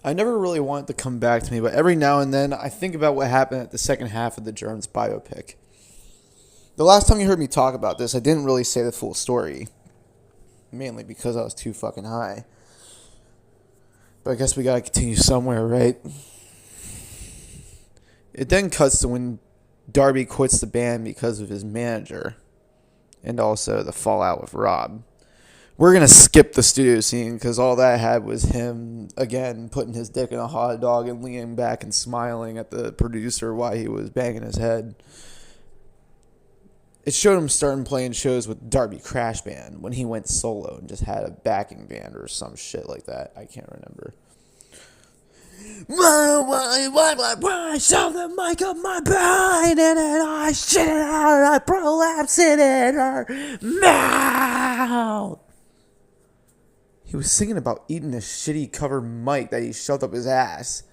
I never really want it to come back to me, but every now and then I think about what happened at the second half of the Germs biopic. The last time you heard me talk about this, I didn't really say the full story, mainly because I was too fucking high. But I guess we gotta continue somewhere, right? It then cuts to when Darby quits the band because of his manager, and also the fallout with Rob. We're gonna skip the studio scene because all that had was him again putting his dick in a hot dog and leaning back and smiling at the producer while he was banging his head. It showed him starting playing shows with Darby Crash Band when he went solo and just had a backing band or some shit like that. I can't remember. Why shove the mic up my behind and then I shit it out and I prolapse it in her mouth. He was singing about eating a shitty cover mic that he shoved up his ass.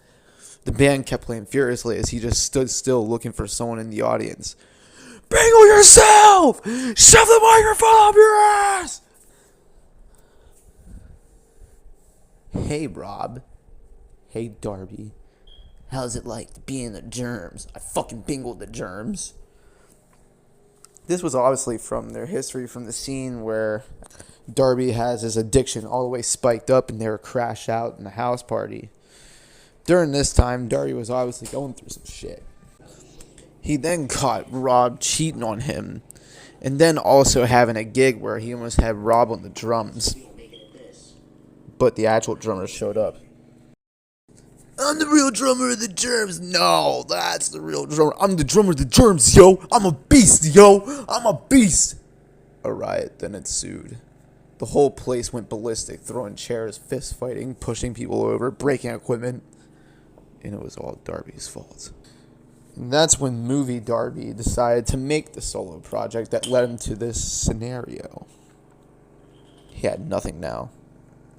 The band kept playing furiously as he just stood still looking for someone in the audience. Bangle yourself! Shove the microphone up your ass! Hey, Rob. Hey, Darby. How's it like to be in the Germs? I fucking bingled the Germs. This was obviously from their history from the scene where Darby has his addiction all the way spiked up and they were crashed out in the house party. During this time, Darby was obviously going through some shit. He then caught Rob cheating on him, and then also having a gig where he almost had Rob on the drums. But the actual drummer showed up. I'm the real drummer of the Germs. No, that's the real drummer. I'm the drummer of the Germs, yo. I'm a beast, yo. I'm a beast. A riot then ensued. The whole place went ballistic, throwing chairs, fist fighting, pushing people over, breaking equipment. And it was all Darby's fault. And that's when Movie Darby decided to make the solo project that led him to this scenario. He had nothing now,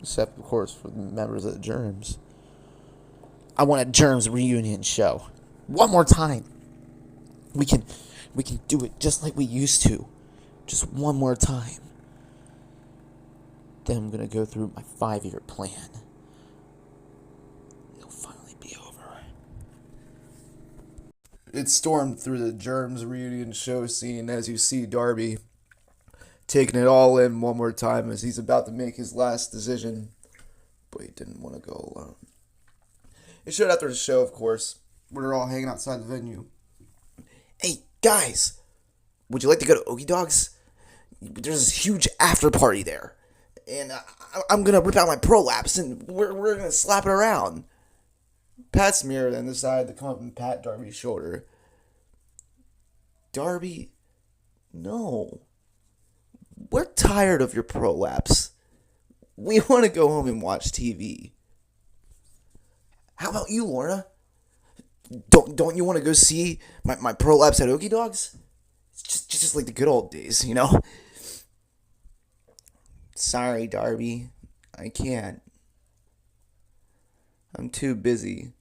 except, of course, for the members of the Germs. I want a Germs reunion show. One more time. We can do it just like we used to. Just one more time. Then I'm going to go through my 5-year plan. It'll finally be over. It stormed through the Germs reunion show scene as you see Darby taking it all in one more time as he's about to make his last decision. But he didn't want to go alone. It showed after the show, of course. We were all hanging outside the venue. Hey, guys! Would you like to go to Okie Dogs? There's this huge after party there. And I'm going to rip out my prolapse and we're going to slap it around. Pat Smear then decided to come up and pat Darby's shoulder. Darby, no. We're tired of your prolapse. We want to go home and watch TV. How about you, Lorna? Don't you want to go see my prolapse at Okie Dogs? It's just like the good old days, you know? Sorry, Darby. I can't. I'm too busy.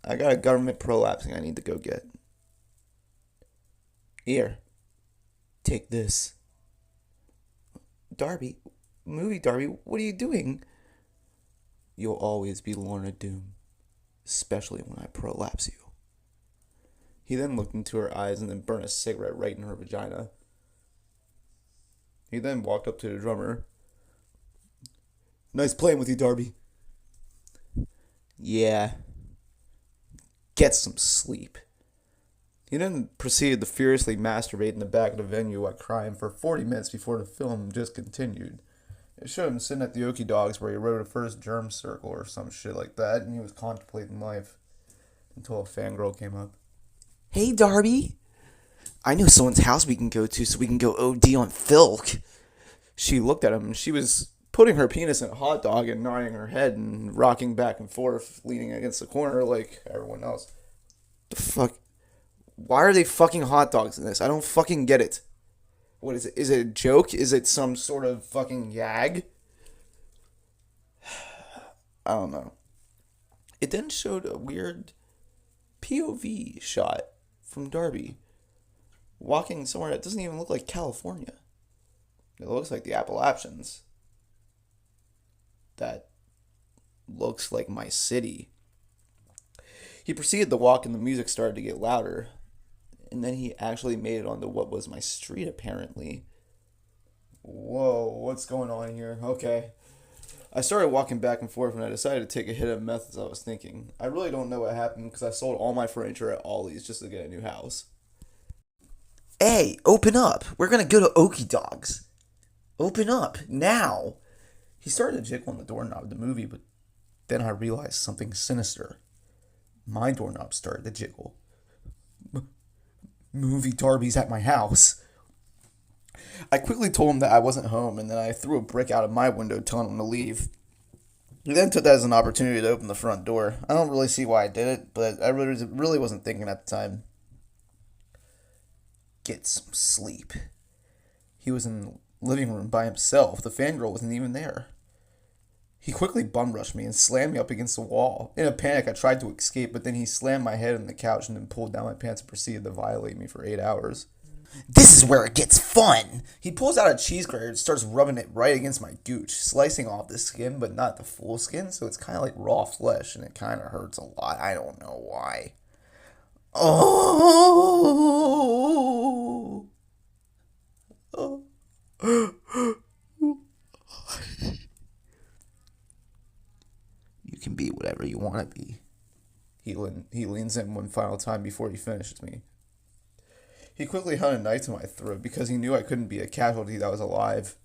I got a government prolapsing I need to go get. Here. Take this. Darby? Movie Darby? What are you doing? You'll always be Lorna Doom. Especially when I prolapse you. He then looked into her eyes and then burned a cigarette right in her vagina. He then walked up to the drummer. Nice playing with you, Darby. Yeah. Get some sleep. He then proceeded to furiously masturbate in the back of the venue while crying for 40 minutes before the film just continued. It showed him sitting at the Okie Dogs where he wrote a first germ circle or some shit like that, and he was contemplating life until a fangirl came up. Hey, Darby. I know someone's house we can go to so we can go OD on Filk. She looked at him and she was putting her penis in a hot dog and nodding her head and rocking back and forth, leaning against the corner like everyone else. The fuck? Why are they fucking hot dogs in this? I don't fucking get it. What is it? Is it a joke? Is it some sort of fucking gag? I don't know. It then showed a weird POV shot from Darby walking somewhere that doesn't even look like California. It looks like the Appalachians. That looks like my city. He proceeded to walk and the music started to get louder. And then he actually made it onto what was my street, apparently. Whoa, what's going on here? Okay. I started walking back and forth and I decided to take a hit of meth as I was thinking. I really don't know what happened because I sold all my furniture at Ollie's just to get a new house. Hey, open up. We're going to go to Okie Dogs. Open up, now. He started to jiggle on the doorknob of the movie, but then I realized something sinister. My doorknob started to jiggle. Movie Darby's at my house. I quickly told him that I wasn't home, and then I threw a brick out of my window telling him to leave. He then took that as an opportunity to open the front door. I don't really see why I did it, but I really wasn't thinking at the time. Get some sleep. He was in the living room by himself. The fangirl wasn't even there. He quickly bum rushed me and slammed me up against the wall. In a panic, I tried to escape, but then he slammed my head on the couch and then pulled down my pants and proceeded to violate me for 8 hours. This is where it gets fun! He pulls out a cheese grater and starts rubbing it right against my gooch, slicing off the skin, but not the full skin, so it's kind of like raw flesh, and it kind of hurts a lot. I don't know why. Oh! Oh! You can be whatever you want to be. He leans in one final time before he finishes me. He quickly hung a knife to my throat because he knew I couldn't be a casualty that was alive.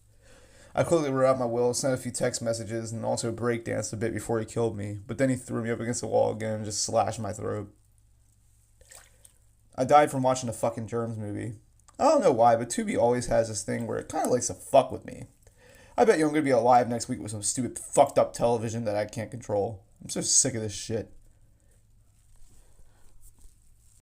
I quickly wrote out my will, sent a few text messages, and also breakdanced a bit before he killed me, but then he threw me up against the wall again and just slashed my throat. I died from watching a fucking Germs movie. I don't know why, but Tubi always has this thing where it kind of likes to fuck with me. I bet you I'm going to be alive next week with some stupid fucked up television that I can't control. I'm so sick of this shit.